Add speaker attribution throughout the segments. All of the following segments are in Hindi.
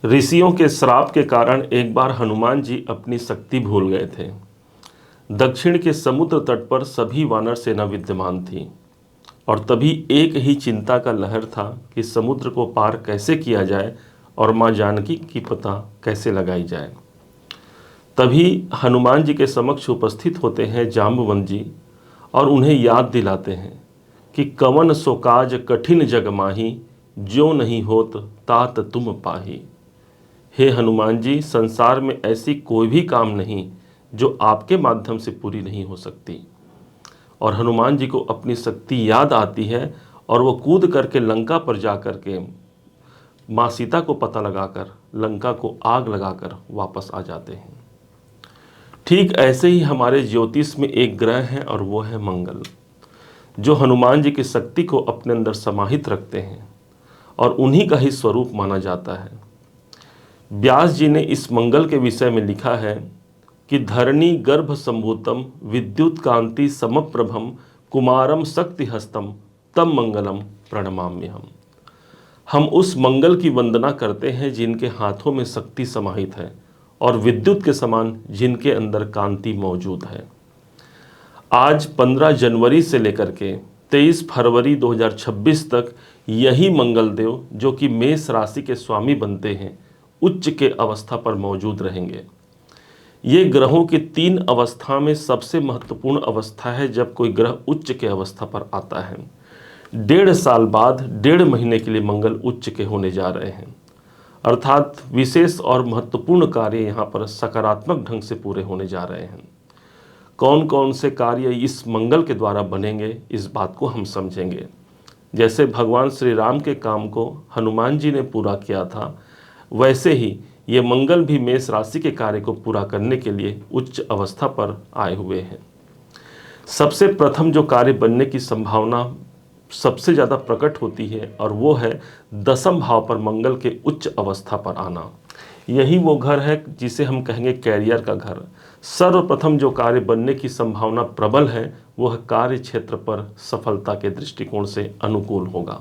Speaker 1: ऋषियों के श्राप के कारण एक बार हनुमान जी अपनी शक्ति भूल गए थे। दक्षिण के समुद्र तट पर सभी वानर सेना विद्यमान थी और तभी एक ही चिंता का लहर था कि समुद्र को पार कैसे किया जाए और माँ जानकी की पता कैसे लगाई जाए। तभी हनुमान जी के समक्ष उपस्थित होते हैं जाम्बवंत जी और उन्हें याद दिलाते हैं कि कवन सो काज कठिन जग माही, जो नहीं होत तात तुम पाही। हे हनुमान जी, संसार में ऐसी कोई भी काम नहीं जो आपके माध्यम से पूरी नहीं हो सकती। और हनुमान जी को अपनी शक्ति याद आती है और वो कूद करके लंका पर जा कर के माँ सीता को पता लगाकर लंका को आग लगाकर वापस आ जाते हैं। ठीक ऐसे ही हमारे ज्योतिष में एक ग्रह है और वो है मंगल, जो हनुमान जी की शक्ति को अपने अंदर समाहित रखते हैं और उन्हीं का ही स्वरूप माना जाता है। व्यास जी ने इस मंगल के विषय में लिखा है कि धरणी गर्भ संभूतम विद्युत कांति समप्रभम कुमारम शक्ति हस्तम तम मंगलम प्रणमाम्यहम। हम उस मंगल की वंदना करते हैं जिनके हाथों में शक्ति समाहित है और विद्युत के समान जिनके अंदर कांति मौजूद है। आज 15 जनवरी से लेकर के 23 फरवरी 2026 तक यही मंगलदेव, जो कि मेष राशि के स्वामी बनते हैं, उच्च के अवस्था पर मौजूद रहेंगे। ये ग्रहों की 3 अवस्था में सबसे महत्वपूर्ण अवस्था है जब कोई ग्रह उच्च के अवस्था पर आता है। 1.5 साल बाद 1.5 महीने के लिए मंगल उच्च के होने जा रहे हैं, अर्थात विशेष और महत्वपूर्ण कार्य यहाँ पर सकारात्मक ढंग से पूरे होने जा रहे हैं। कौन कौन से कार्य इस मंगल के द्वारा बनेंगे, इस बात को हम समझेंगे। जैसे भगवान श्री राम के काम को हनुमान जी ने पूरा किया था, वैसे ही ये मंगल भी मेष राशि के कार्य को पूरा करने के लिए उच्च अवस्था पर आए हुए हैं। सबसे प्रथम जो कार्य बनने की संभावना सबसे ज़्यादा प्रकट होती है और वो है 10वें भाव पर मंगल के उच्च अवस्था पर आना। यही वो घर है जिसे हम कहेंगे कैरियर का घर। सर्वप्रथम जो कार्य बनने की संभावना प्रबल है वो है कार्य क्षेत्र पर सफलता के दृष्टिकोण से अनुकूल होगा।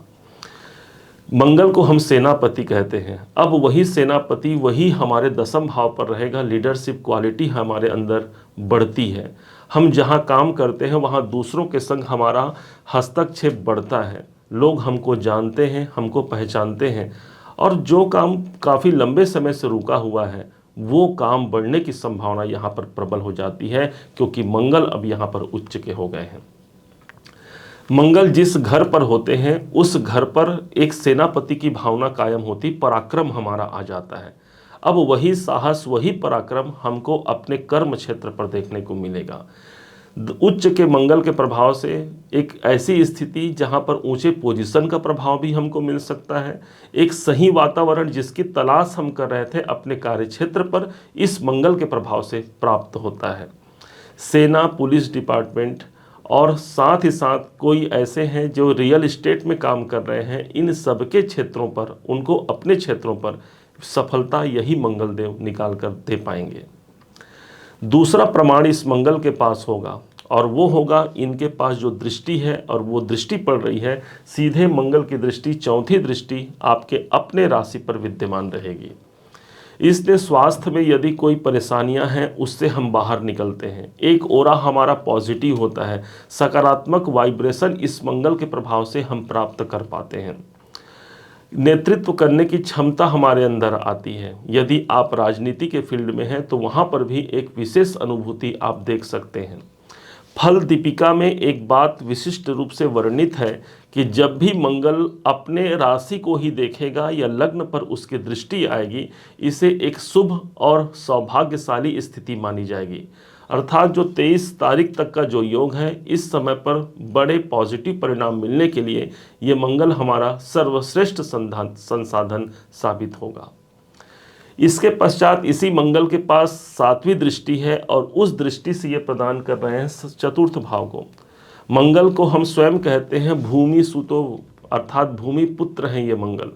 Speaker 1: मंगल को हम सेनापति कहते हैं। अब वही सेनापति वही हमारे 10वें भाव पर रहेगा। लीडरशिप क्वालिटी हमारे अंदर बढ़ती है। हम जहाँ काम करते हैं वहाँ दूसरों के संग हमारा हस्तक्षेप बढ़ता है। लोग हमको जानते हैं, हमको पहचानते हैं और जो काम काफ़ी लंबे समय से रुका हुआ है वो काम बढ़ने की संभावना यहाँ पर प्रबल हो जाती है, क्योंकि मंगल अब यहाँ पर उच्च के हो गए हैं। मंगल जिस घर पर होते हैं उस घर पर एक सेनापति की भावना कायम होती, पराक्रम हमारा आ जाता है। अब वही साहस वही पराक्रम हमको अपने कर्म क्षेत्र पर देखने को मिलेगा। उच्च के मंगल के प्रभाव से एक ऐसी स्थिति जहां पर ऊंचे पोजीशन का प्रभाव भी हमको मिल सकता है। एक सही वातावरण जिसकी तलाश हम कर रहे थे अपने कार्य क्षेत्र पर, इस मंगल के प्रभाव से प्राप्त होता है। सेना, पुलिस डिपार्टमेंट और साथ ही साथ कोई ऐसे हैं जो रियल एस्टेट में काम कर रहे हैं, इन सब के क्षेत्रों पर उनको अपने क्षेत्रों पर सफलता यही मंगलदेव निकाल कर दे पाएंगे। दूसरा प्रमाण इस मंगल के पास होगा और वो होगा इनके पास जो दृष्टि है, और वो दृष्टि पड़ रही है सीधे मंगल की दृष्टि, चौथी दृष्टि आपके अपने राशि पर विद्यमान रहेगी। इसलिए स्वास्थ्य में यदि कोई परेशानियां हैं उससे हम बाहर निकलते हैं। एक ओरा हमारा पॉजिटिव होता है, सकारात्मक वाइब्रेशन इस मंगल के प्रभाव से हम प्राप्त कर पाते हैं। नेतृत्व करने की क्षमता हमारे अंदर आती है। यदि आप राजनीति के फील्ड में हैं तो वहाँ पर भी एक विशेष अनुभूति आप देख सकते हैं। फल दीपिका में एक बात विशिष्ट रूप से वर्णित है कि जब भी मंगल अपने राशि को ही देखेगा या लग्न पर उसकी दृष्टि आएगी, इसे एक शुभ और सौभाग्यशाली स्थिति मानी जाएगी। अर्थात जो 23 तारीख तक का जो योग है, इस समय पर बड़े पॉजिटिव परिणाम मिलने के लिए ये मंगल हमारा सर्वश्रेष्ठ संसाधन साबित होगा। इसके पश्चात इसी मंगल के पास 7वीं दृष्टि है और उस दृष्टि से ये प्रदान कर रहे हैं चतुर्थ भाव को। मंगल को हम स्वयं कहते हैं भूमि सुतो, अर्थात भूमि पुत्र हैं ये मंगल।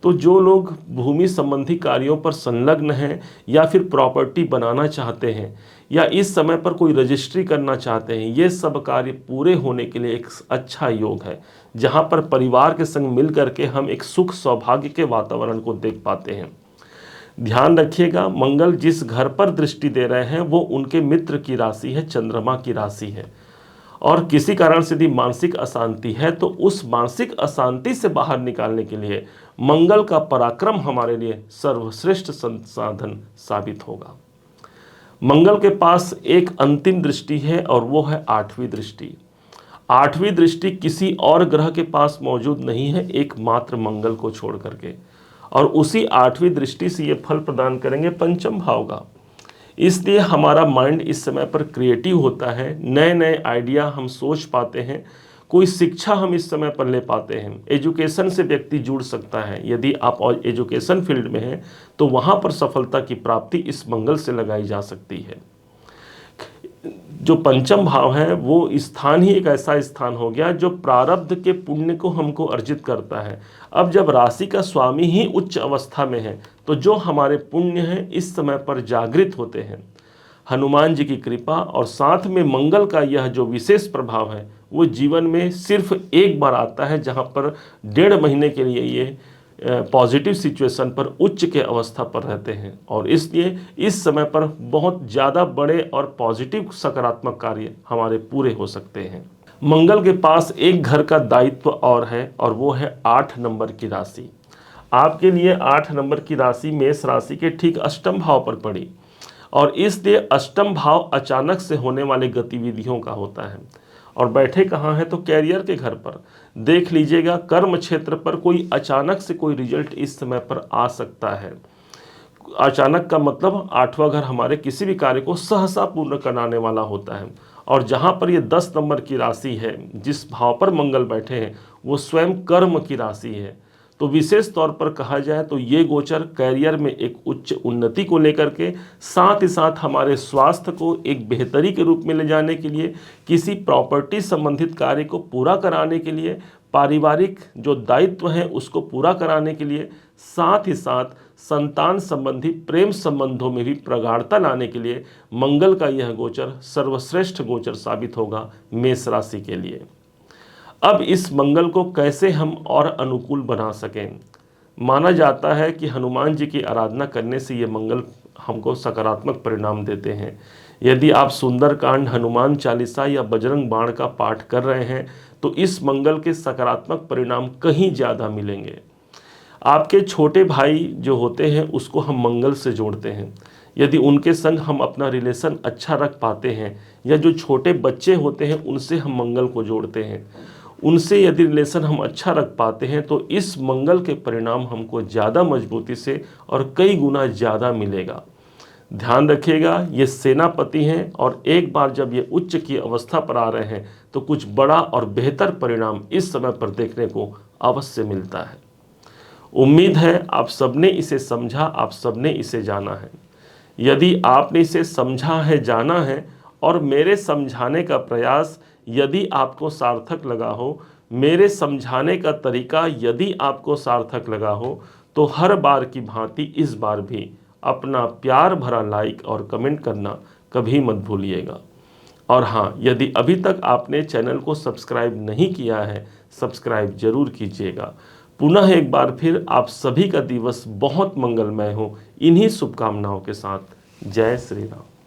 Speaker 1: तो जो लोग भूमि संबंधी कार्यों पर संलग्न हैं या फिर प्रॉपर्टी बनाना चाहते हैं या इस समय पर कोई रजिस्ट्री करना चाहते हैं, ये सब कार्य पूरे होने के लिए एक अच्छा योग है, जहाँ पर परिवार के संग मिल करके हम एक सुख सौभाग्य के वातावरण को देख पाते हैं। ध्यान रखिएगा, मंगल जिस घर पर दृष्टि दे रहे हैं वो उनके मित्र की राशि है, चंद्रमा की राशि है। और किसी कारण से यदि मानसिक अशांति है तो उस मानसिक अशांति से बाहर निकालने के लिए मंगल का पराक्रम हमारे लिए सर्वश्रेष्ठ संसाधन साबित होगा। मंगल के पास एक अंतिम दृष्टि है और वो है 8वीं दृष्टि। 8वीं दृष्टि किसी और ग्रह के पास मौजूद नहीं है, एकमात्र मंगल को छोड़ करके, और उसी 8वीं दृष्टि से ये फल प्रदान करेंगे पंचम भाव का। इसलिए हमारा माइंड इस समय पर क्रिएटिव होता है, नए नए आइडिया हम सोच पाते हैं, कोई शिक्षा हम इस समय पर ले पाते हैं। एजुकेशन से व्यक्ति जुड़ सकता है, यदि आप एजुकेशन फील्ड में हैं तो वहाँ पर सफलता की प्राप्ति इस मंगल से लगाई जा सकती है। जो पंचम भाव है वो स्थान ही एक ऐसा स्थान हो गया जो प्रारब्ध के पुण्य को हमको अर्जित करता है। अब जब राशि का स्वामी ही उच्च अवस्था में है तो जो हमारे पुण्य हैं इस समय पर जागृत होते हैं। हनुमान जी की कृपा और साथ में मंगल का यह जो विशेष प्रभाव है वो जीवन में सिर्फ एक बार आता है, जहाँ पर 1.5 महीने के लिए ये पॉजिटिव सिचुएशन पर उच्च के अवस्था पर रहते हैं, और इसलिए इस समय पर बहुत ज़्यादा बड़े और पॉजिटिव सकारात्मक कार्य हमारे पूरे हो सकते हैं। मंगल के पास एक घर का दायित्व और है, और वो है 8 नंबर की राशि। आपके लिए 8 नंबर की राशि मेष राशि के ठीक अष्टम भाव पर पड़ी, और इसलिए अष्टम भाव अचानक से होने वाली गतिविधियों का होता है। और बैठे कहाँ हैं तो कैरियर के घर पर। देख लीजिएगा, कर्म क्षेत्र पर कोई अचानक से कोई रिजल्ट इस समय पर आ सकता है। अचानक का मतलब 8वां घर हमारे किसी भी कार्य को सहसा पूर्ण कराने वाला होता है, और जहाँ पर ये 10 नंबर की राशि है, जिस भाव पर मंगल बैठे हैं वो स्वयं कर्म की राशि है। तो विशेष तौर पर कहा जाए तो ये गोचर कैरियर में एक उच्च उन्नति को लेकर के, साथ ही साथ हमारे स्वास्थ्य को एक बेहतरी के रूप में ले जाने के लिए, किसी प्रॉपर्टी संबंधित कार्य को पूरा कराने के लिए, पारिवारिक जो दायित्व हैं उसको पूरा कराने के लिए, साथ ही साथ संतान संबंधी प्रेम संबंधों में भी प्रगाढ़ता लाने के लिए मंगल का यह गोचर सर्वश्रेष्ठ गोचर साबित होगा मेष राशि के लिए। अब इस मंगल को कैसे हम और अनुकूल बना सकें? माना जाता है कि हनुमान जी की आराधना करने से ये मंगल हमको सकारात्मक परिणाम देते हैं। यदि आप सुंदरकांड, हनुमान चालीसा या बजरंग बाण का पाठ कर रहे हैं तो इस मंगल के सकारात्मक परिणाम कहीं ज़्यादा मिलेंगे। आपके छोटे भाई जो होते हैं उसको हम मंगल से जोड़ते हैं। यदि उनके संग हम अपना रिलेशन अच्छा रख पाते हैं, या जो छोटे बच्चे होते हैं उनसे हम मंगल को जोड़ते हैं, उनसे यदि रिलेशन हम अच्छा रख पाते हैं तो इस मंगल के परिणाम हमको ज़्यादा मजबूती से और कई गुना ज़्यादा मिलेगा। ध्यान रखिएगा, ये सेनापति हैं, और एक बार जब ये उच्च की अवस्था पर आ रहे हैं तो कुछ बड़ा और बेहतर परिणाम इस समय पर देखने को अवश्य मिलता है। उम्मीद है आप सबने इसे समझा, आप सबने इसे जाना है। यदि आपने इसे समझा है, जाना है, और मेरे समझाने का प्रयास यदि आपको सार्थक लगा हो, मेरे समझाने का तरीका यदि आपको सार्थक लगा हो, तो हर बार की भांति इस बार भी अपना प्यार भरा लाइक और कमेंट करना कभी मत भूलिएगा। और हाँ, यदि अभी तक आपने चैनल को सब्सक्राइब नहीं किया है, सब्सक्राइब जरूर कीजिएगा। पुनः एक बार फिर आप सभी का दिवस बहुत मंगलमय हो, इन्हीं शुभकामनाओं के साथ। जय श्री राम।